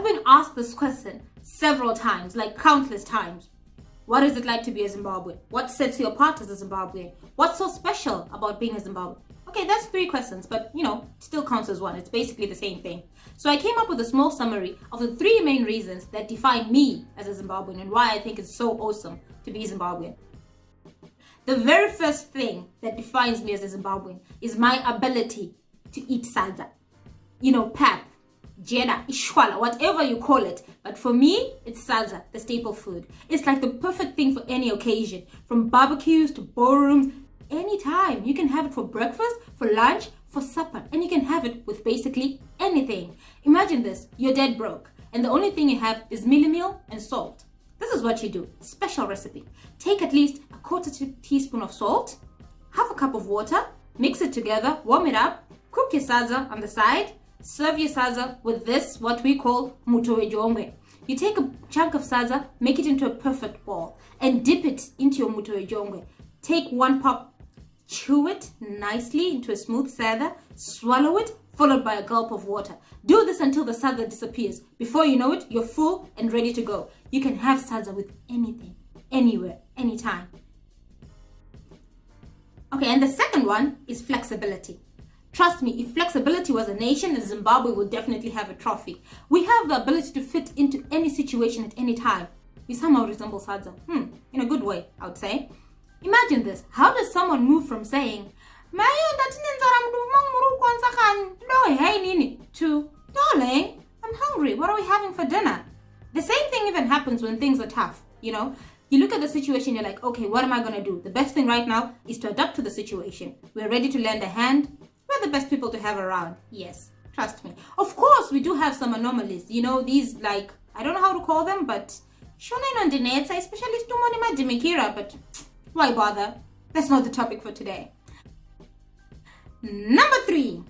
been asked this question several times, like countless times. What is it like to be a Zimbabwean? What sets you apart as a Zimbabwean? What's so special about being a Zimbabwean? Okay, that's 3 questions, but it still counts as one. It's basically the same thing. So I came up with a small summary of the 3 main reasons that define me as a Zimbabwean and why I think it's so awesome to be Zimbabwean. The very first thing that defines me as a Zimbabwean is my ability to eat SADZA. Pap, jeda, ishwala, whatever you call it. But for me, it's SADZA, the staple food. It's like the perfect thing for any occasion, from barbecues to ballrooms. Anytime. You can have it for breakfast, for lunch, for supper, and you can have it with basically anything. Imagine this, you're dead broke, and the only thing you have is meal and salt. This is what you do. Special recipe. Take at least a 1/4 teaspoon of salt, half a cup of water, mix it together, warm it up, cook your SADZA on the side, serve your SADZA with this, what we call mutoejongwe. You take a chunk of SADZA, make it into a perfect ball, and dip it into your mutoejongwe. Take 1 pop, chew it nicely into a smooth SADZA, swallow it, followed by a gulp of water. Do this until the SADZA disappears. Before you know it, you're full and ready to go. You can have SADZA with anything, anywhere, anytime. Okay, and the second one is flexibility. Trust me, if flexibility was a nation, Zimbabwe would definitely have a trophy. We have the ability to fit into any situation at any time. We somehow resemble SADZA. In a good way, I would say. Imagine this. How does someone move from saying, to, darling, I'm hungry. What are we having for dinner? The same thing even happens when things are tough, You look at the situation, you're like, okay, what am I going to do? The best thing right now is to adapt to the situation. We're ready to lend a hand. We're the best people to have around. Yes, trust me. Of course, we do have some anomalies. These, like, I don't know how to call them, but especially but why bother? That's not the topic for today. Number 3.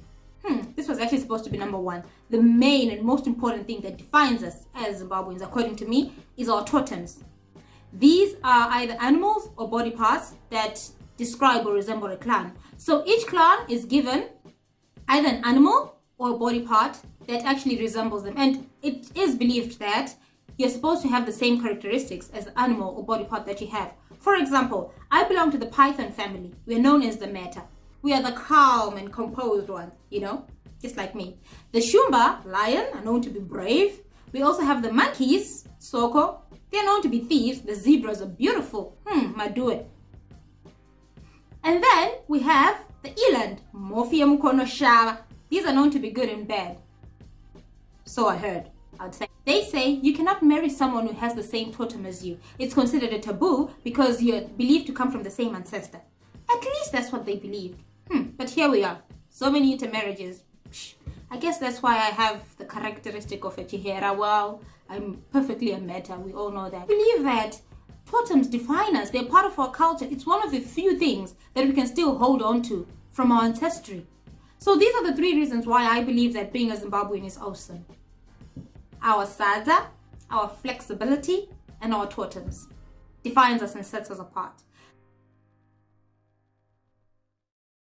This was actually supposed to be number 1. The main and most important thing that defines us as Zimbabweans, according to me, is our totems. These are either animals or body parts that describe or resemble a clan. So each clan is given either an animal or a body part that actually resembles them. And it is believed that you're supposed to have the same characteristics as the animal or body part that you have. For example, I belong to the python family. We're known as the meta. We are the calm and composed ones, just like me. The Shumba, lion, are known to be brave. We also have the monkeys, Soko. They're known to be thieves. The zebras are beautiful. Madue. And then we have the eland, Morphia Mukono Shava. These are known to be good and bad. So I heard, I'd say. They say you cannot marry someone who has the same totem as you. It's considered a taboo because you're believed to come from the same ancestor. At least that's what they believed. But here we are. So many intermarriages. I guess that's why I have the characteristic of a Chihera. Well, I'm perfectly a meta. We all know that. I believe that totems define us. They're part of our culture. It's one of the few things that we can still hold on to from our ancestry. So these are the 3 reasons why I believe that being a Zimbabwean is awesome. Our SADZA, our flexibility, and our totems defines us and sets us apart.